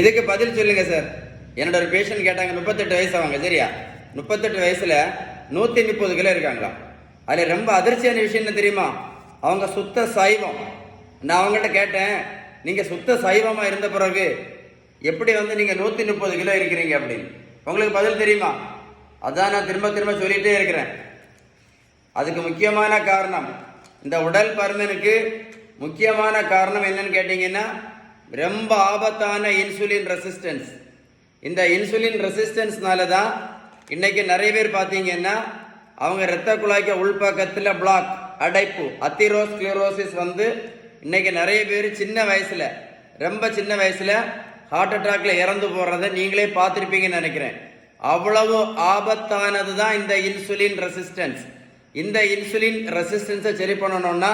இதுக்கு பதில் சொல்லுங்க சார். என்னோட ஒரு பேஷண்ட் கேட்டாங்க, 38 வயசு அவங்க, சரியா? 38 வயசுல 130 கிலோ இருக்காங்களா. அதுல ரொம்ப அதிர்ச்சியான விஷயம் என்ன தெரியுமா? அவங்க சுத்த சைவம். நான் அவங்ககிட்ட கேட்டேன், நீங்க சுத்த சைவமா இருந்த பிறகு எப்படி நீங்க 130 கிலோ இருக்கிறீங்க அப்படின்னு. உங்களுக்கு பதில் தெரியுமா? அதான் நான் திரும்ப திரும்ப சொல்லிட்டே இருக்கிறேன். அதுக்கு முக்கியமான காரணம், இந்த உடல் பருமனுக்கு முக்கியமான காரணம் என்னன்னு கேட்டீங்கன்னா, ரொம்ப ஆபத்தான இன்சுலின் ரெசிஸ்டன்ஸ். இந்த இன்சுலின் ரெசிஸ்டன்ஸ்னால தான் இன்னைக்கு நிறைய பேர் பார்த்தீங்கன்னா அவங்க இரத்த குழாய்க்கு உள்பக்கத்தில் பிளாக், அடைப்பு, அத்திரோஸ்க்ளரோசிஸ் இன்னைக்கு நிறைய பேர் சின்ன வயசுல, ரொம்ப சின்ன வயசுல ஹார்ட் அட்டாக்ல இறந்து போறதை நீங்களே பார்த்துருப்பீங்கன்னு நினைக்கிறேன். அவ்வளவு ஆபத்தானது தான் இந்த இன்சுலின் ரெசிஸ்டன்ஸ். இந்த இன்சுலின் ரெசிஸ்டன்ஸை சரி பண்ணணும்னா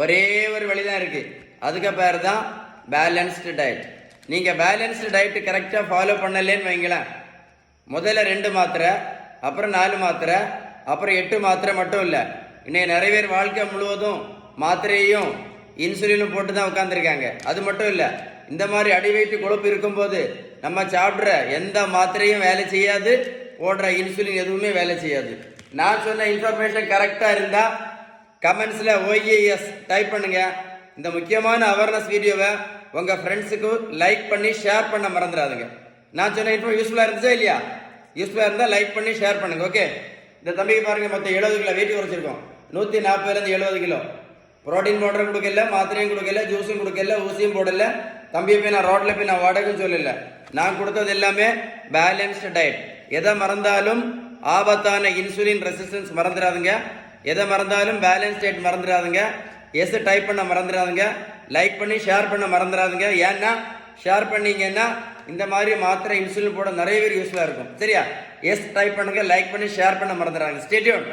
ஒரே ஒரு வழிதான் இருக்கு. அதுக்கு பேர் தான் பேலன்ஸ்டு டயட். நீங்க பேலன்ஸ்டு டயட் கரெக்டா ஃபாலோ பண்ணலன்னு வைங்களேன், முதல்ல 2 மாத்திரை, அப்புறம் 4 மாத்திரை, அப்புறம் 8 மாத்திரை மட்டும் இல்லை, இன்னைக்கு நிறைய பேர் வாழ்க்கை முழுவதும் மாத்திரையும் இன்சுலினும் போட்டு தான் உட்காந்துருக்காங்க. அது மட்டும் இல்லை, இந்த மாதிரி அடிவயிற்று கொழுப்பு இருக்கும்போது நம்ம சாப்பிட்ற எந்த மாத்திரையும் வேலை செய்யாது, போடுற இன்சுலின் எதுவுமே வேலை செய்யாது. நான் சொன்ன இன்ஃபர்மேஷன் கரெக்டா இருந்தா கமெண்ட்ஸ்ல OAS டைப் பண்ணுங்க. இந்த முக்கியமான அவேர்னஸ் வீடியோவை உங்க ஃப்ரெண்ட்ஸுக்கு லைக் பண்ணி ஷேர் பண்ண மறந்துடாதுங்க. நான் சொன்ன இன்ஃபோ யூஸ்ஃபுல்லா இருந்துச்சா இல்லையா? யூஸ்ஃபுல்லா இருந்தா லைக் பண்ணி ஷேர் பண்ணுங்க. ஓகே, இந்த தம்பிக்கு பாருங்க, மொத்தம் 70 கிலோ வெயிட் குறைச்சிருக்கோம். 140 70 கிலோ. புரோட்டீன் பவுடரும் கொடுக்கல, மாத்திரையும் கொடுக்கல, ஜூஸும் கொடுக்கல, ஊசியும் போடல. தம்பியை போய் நான் ரோட்ல போய் நான் வாடகைன்னு சொல்லல. நான் கொடுத்தது எல்லாமே பேலன்ஸ்டு டயட். எதை மறந்தாலும் ஆபத்தான இன்சுலின் ரெசிஸ்டன்ஸ் மறந்துடாதுங்க. எதை மறந்தாலும் பேலன்ஸ் டயட் மறந்துடாதுங்க. எஸ் டைப் பண்ண மறந்துடாதுங்க. லைக் பண்ணி ஷேர் பண்ண மறந்துடாதுங்க. ஏன்னா ஷேர் பண்ணீங்கன்னா இந்த மாதிரி மாத்திரை இன்சுலின் போட நிறைய பேர் யூஸ்ஃபுல்லா இருக்கும். சரியா? எஸ் டைப் பண்ணுங்க, லைக் பண்ணி ஷேர் பண்ண மறந்துடாதுங்க. Stay tune.